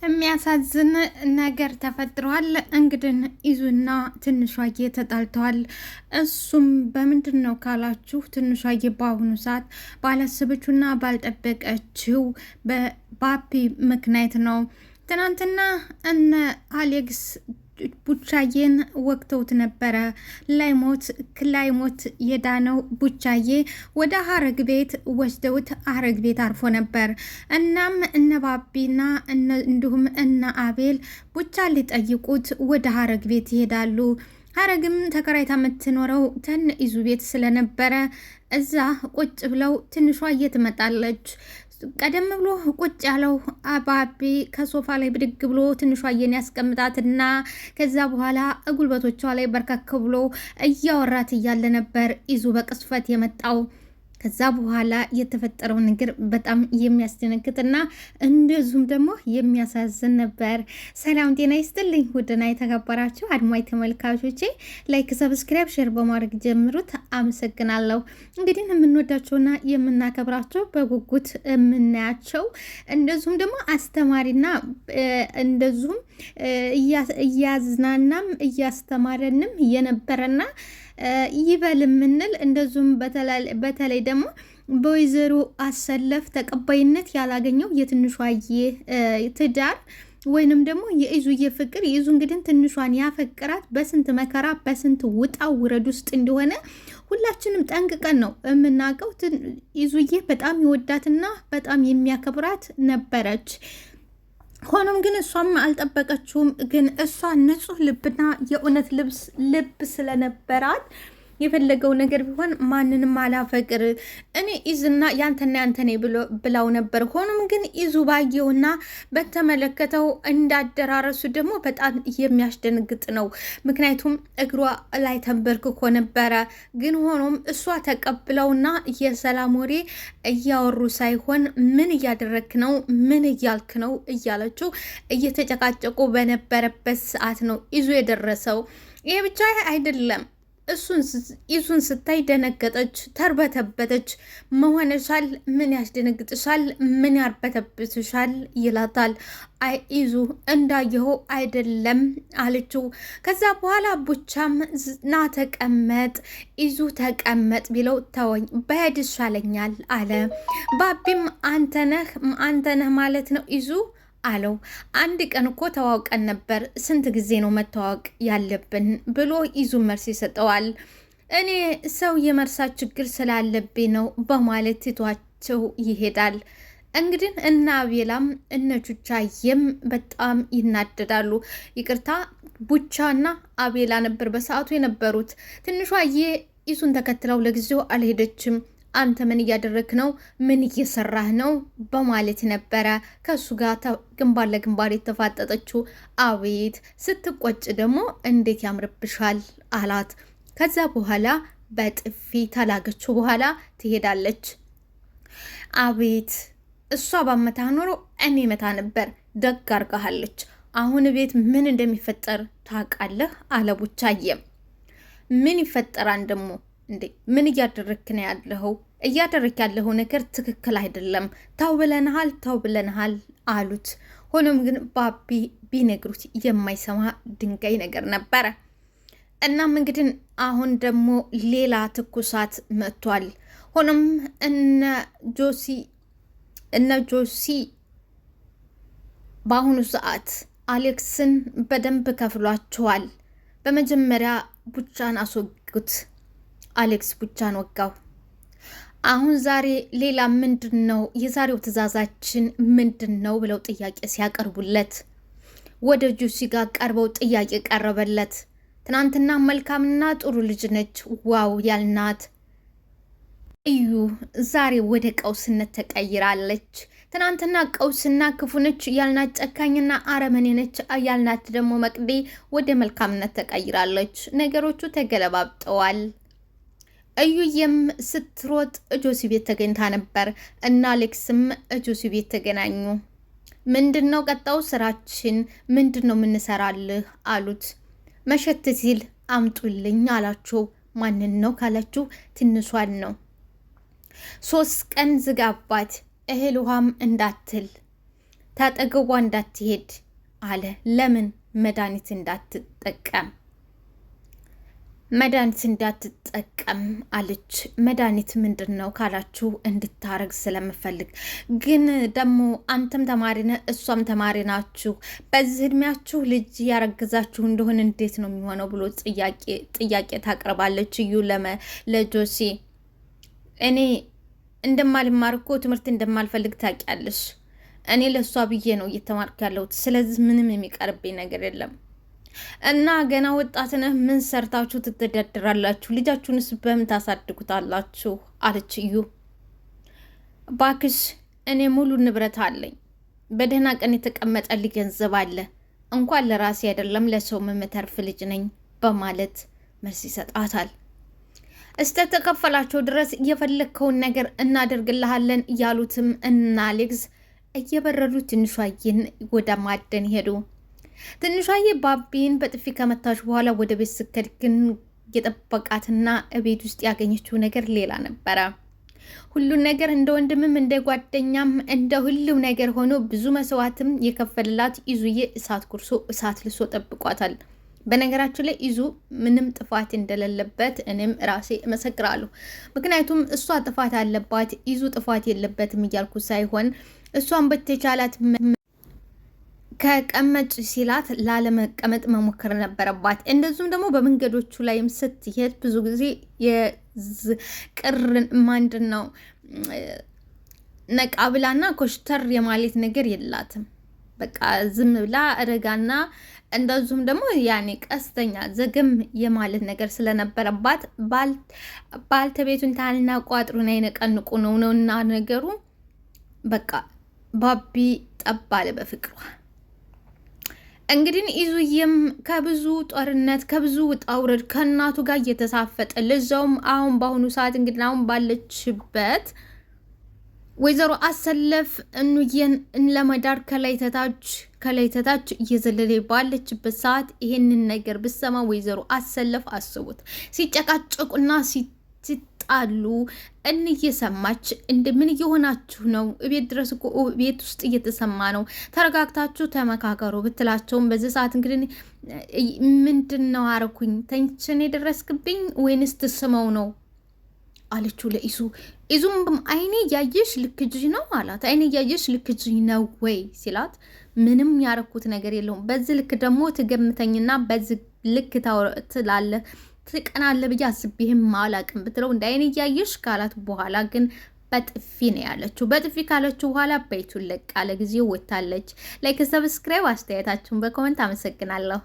የሚያሳዝን ነገር ተፈጥሯል። እንግዲህ ኢዙና ትንሿዬ ተጣልተዋል። እሱም በምንድን ነው ካላችሁ ትንሿዬ በአሁኑ ሰዓት ባላሰበችውና ባልጠበቀችው በባቢ ምክንያት ነው። ትናንትና እነ አሌክስ ቡቻዬን ወቅተውት ነበረ። ላይሞት የዳነው ቡቻዬ ወደ ሀረግ ቤት ወስደውት ሀረግ ቤት አርፎ ነበር። እናም እነ ባቢና እንዲሁም እነ አቤል ቡቻ ሊጠይቁት ወደ ሀረግ ቤት ይሄዳሉ። ሀረግም ተከራይታ የምትኖረው ተን ኢዙ ቤት ስለነበረ እዛ ቁጭ ብለው ትንሿ ትመጣለች። ቀደም ብሎ ቁጭ ያለው አባቢ ከሶፋ ላይ ብድግ ብሎ ትንሿዬን ያስቀምጣትና ከዛ በኋላ ጉልበቶቿ ላይ በርከክ ብሎ እያወራት እያለ ነበር ኢዙ በቅስፈት የመጣው። ከዛ በኋላ የተፈጠረው ነገር በጣም የሚያስደነግጥና እንደዚሁም ደግሞ የሚያሳዝን ነበር። ሰላም ጤና ይስጥልኝ ውድና የተከበራችሁ አድማጭ ተመልካቾቼ፣ ላይክ፣ ሰብስክራይብ፣ ሼር በማድረግ ጀምሩት። አመሰግናለሁ። እንግዲህ የምንወዳቸውና የምናከብራቸው በጉጉት የምናያቸው እንደዚሁም ደግሞ አስተማሪና እንደዚሁም እያዝናናም እያስተማረንም የነበረና ይበል የምንል እንደዚሁም በተለይ ደግሞ በወይዘሮ አሰለፍ ተቀባይነት ያላገኘው የትንሿዬ ትዳር ወይንም ደግሞ የኢዙዬ ፍቅር። የኢዙ እንግዲህ ትንሿን ያፈቅራት በስንት መከራ በስንት ውጣ ውረድ ውስጥ እንደሆነ ሁላችንም ጠንቅቀን ነው የምናውቀው። ኢዙዬ በጣም ይወዳትና በጣም የሚያከብራት ነበረች። ሆኖም ግን እሷም አልጠበቀችውም። ግን እሷ ንጹህ ልብና የእውነት ልብ ስለነበራት የፈለገው ነገር ቢሆን ማንንም አላፈቅር እኔ ኢዝና ያንተና ያንተኔ ብላው ነበር። ሆኖም ግን ኢዙ ባየውና በተመለከተው እንዳደራረሱ ደግሞ በጣም የሚያስደነግጥ ነው። ምክንያቱም እግሯ ላይ ተንበርክኮ ነበረ። ግን ሆኖም እሷ ተቀብለውና የሰላም ወሬ እያወሩ ሳይሆን ምን እያደረክ ነው፣ ምን እያልክ ነው እያለችው እየተጨቃጨቁ በነበረበት ሰዓት ነው ኢዙ የደረሰው። ይሄ ብቻ አይደለም። ኢዙን ስታይ ደነገጠች፣ ተርበተበተች። መሆንሻል፣ ምን ያስደነግጥሻል፣ ምን ያርበተብትሻል ይላታል። አይ ኢዙ እንዳየኸው አይደለም አለችው። ከዛ በኋላ ቡቻም ና ተቀመጥ፣ ኢዙ ተቀመጥ ቢለው ተወኝ በሄድ ይሻለኛል አለ። ባቢም አንተነህ ማለት ነው ኢዙ አለው። አንድ ቀን እኮ ተዋውቀን ነበር፣ ስንት ጊዜ ነው መተዋወቅ ያለብን ብሎ ኢዙ መልስ ይሰጠዋል። እኔ ሰው የመርሳት ችግር ስላለብኝ ነው በማለት ትቷቸው ይሄዳል። እንግዲህ እነ አቤላም እነ ቹቻዬም በጣም ይናደዳሉ። ይቅርታ ቡቻና አቤላ ነበር በሰዓቱ የነበሩት። ትንሿዬ ኢዙን ተከትለው ለጊዜው አልሄደችም። አንተ ምን እያደረክ ነው? ምን እየሰራህ ነው? በማለት ነበረ ከሱ ጋር ግንባር ለግንባር የተፋጠጠችው። አቤት ስትቆጭ ደግሞ እንዴት ያምርብሻል አላት። ከዛ በኋላ በጥፊ ተላገችው። በኋላ ትሄዳለች። አቤት እሷ ባመታ ኖሮ እኔ መታ ነበር። ደግ አርጋሃለች። አሁን ቤት ምን እንደሚፈጠር ታውቃለህ አለ ቡቻዬም። ምን ይፈጠራል ደግሞ እንዴ? ምን እያደረክ ነው ያለኸው? እያደረክ ያለኸው ነገር ትክክል አይደለም። ተው ብለንሃል አሉት። ሆኖም ግን ባቢ ቢነግሩት የማይሰማ ድንጋይ ነገር ነበረ። እናም እንግዲህ አሁን ደግሞ ሌላ ትኩሳት መጥቷል። ሆኖም እነ ጆሲ በአሁኑ ሰዓት አሌክስን በደንብ ከፍሏቸዋል። በመጀመሪያ ቡቻን አስወጉት። አሌክስ ቡቻን ወጋው። አሁን ዛሬ ሌላ ምንድን ነው የዛሬው ትዕዛዛችን ምንድን ነው ብለው ጥያቄ ሲያቀርቡለት ወደ ጆሲ ጋር ቀርበው ጥያቄ ቀረበለት። ትናንትና መልካምና ጥሩ ልጅ ነች ዋው ያልናት እዩ ዛሬ ወደ ቀውስነት ተቀይራለች። ትናንትና ቀውስና ክፉ ነች ያልናት ጨካኝና አረመኔ ነች ያልናት ደግሞ መቅዲ ወደ መልካምነት ተቀይራለች። ነገሮቹ ተገለባብጠዋል። እዩዬም ስትሮጥ ጆሲ ቤት ተገኝታ ነበር እና አሌክስም ጆሲ ቤት ተገናኙ። ምንድን ነው ቀጣው ስራችን ምንድን ነው የምንሰራልህ አሉት። መሸት ሲል አምጡልኝ አላቸው። ማንን ነው ካላችሁ ትንሿን ነው። 3 ቀን ዝጋባት እህል ውሃም እንዳትል ታጠገቧ እንዳትሄድ አለ። ለምን? መድኃኒት እንዳትጠቀም አለች። መድኃኒት ምንድን ነው ካላችሁ እንድታረግ ስለምፈልግ። ግን ደግሞ አንተም ተማሪ ነህ፣ እሷም ተማሪ ናችሁ። በዚህ እድሜያችሁ ልጅ ያረግዛችሁ እንደሆነ እንዴት ነው የሚሆነው ብሎ ጥያቄ ታቀርባለች እዩ ለጆሲ። እኔ እንደማልማር እኮ ትምህርት እንደማልፈልግ ታውቂያለሽ። እኔ ለእሷ ብዬ ነው እየተማርኩ ያለሁት። ስለዚህ ምንም የሚቀርብኝ ነገር የለም እና ገና ወጣት ነህ። ምን ሰርታችሁ ትተዳደራላችሁ? ልጃችሁንስ በምን ታሳድጉታላችሁ? አለች እዩ። ባክሽ እኔ ሙሉ ንብረት አለኝ፣ በደህና ቀን የተቀመጠልኝ ገንዘብ አለ። እንኳን ለራሴ አይደለም ለሰው የምተርፍ ልጅ ነኝ በማለት መልስ ይሰጣታል። እስተተከፈላቸው ድረስ የፈለግከውን ነገር እናደርግልሃለን እያሉትም እና አሌክስ እየበረሩ ትንሿዬን ወደ ማደን ሄዱ። ትንሿዬ ባቢን በጥፊ ከመታች በኋላ ወደ ቤት ስትሄድ ግን የጠበቃትና ቤት ውስጥ ያገኘችው ነገር ሌላ ነበረ። ሁሉን ነገር እንደ ወንድምም እንደ ጓደኛም እንደ ሁሉም ነገር ሆኖ ብዙ መስዋዕትም የከፈልላት ኢዙዬ እሳት ኩርሶ እሳት ልሶ ጠብቋታል። በነገራችን ላይ ኢዙ ምንም ጥፋት እንደሌለበት እኔም ራሴ እመሰክራለሁ። ምክንያቱም እሷ ጥፋት አለባት ኢዙ ጥፋት የለበትም እያልኩ ሳይሆን እሷን በተቻላት ከቀመጭ ሲላት ላለመቀመጥ መሞከር ነበረባት። እንደዚሁም ደግሞ በመንገዶቹ ላይም ስትሄድ ብዙ ጊዜ የቅርን ማንድን ነው ነቃ ብላና ኮሽተር የማለት ነገር የላትም። በቃ ዝም ብላ ረጋና እንደዚሁም ደግሞ ያኔ ቀስተኛ ዘግም የማለት ነገር ስለነበረባት ባልተቤቱን ታልና ቋጥሩን አይነቀንቁ ነውና ነገሩ በቃ ባቢ ጠባለ በፍቅሯ። እንግዲህ ኢዙዬም ከብዙ ጦርነት ከብዙ ውጣ ውረድ ከእናቱ ጋር እየተሳፈጠ ለዛውም አሁን በአሁኑ ሰዓት እንግዲህ አሁን ባለችበት ወይዘሮ አሰለፍ እንዬን ለመዳር ከላይ ተታች እየዘለለ ባለችበት ሰዓት ይሄንን ነገር ብሰማ ወይዘሮ አሰለፍ አስቡት ሲጨቃጨቁና ሲጣሉ እየሰማች እንደምን እየሆናችሁ ነው? ቤት ድረስ እኮ ቤት ውስጥ እየተሰማ ነው፣ ተረጋግታችሁ ተመካከሩ ብትላቸውም በዚህ ሰዓት እንግዲህ ምንድን ነው አረኩኝ? ተንችን የደረስክብኝ ወይንስ ትስመው ነው አለችው ለኢሱ። ኢዙም አይኔ ያየሽ ልክጅ ነው አላት። አይኔ ያየሽ ልክጅ ነው ወይ ሲላት ምንም ያረኩት ነገር የለውም። በዚህ ልክ ደግሞ ትገምተኝና በዚህ ልክ ትላለ ትቀናለ ብዬ አስቤህም አላቅም ብትለው እንደ አይኔ ያየሽ ካላት በኋላ ግን በጥፊ ነው ያለችው። በጥፊ ካለችው በኋላ ቤቱን ለቃ ለጊዜው ወታለች። ላይክ፣ ሰብስክራይብ፣ አስተያየታችሁን በኮመንት አመሰግናለሁ።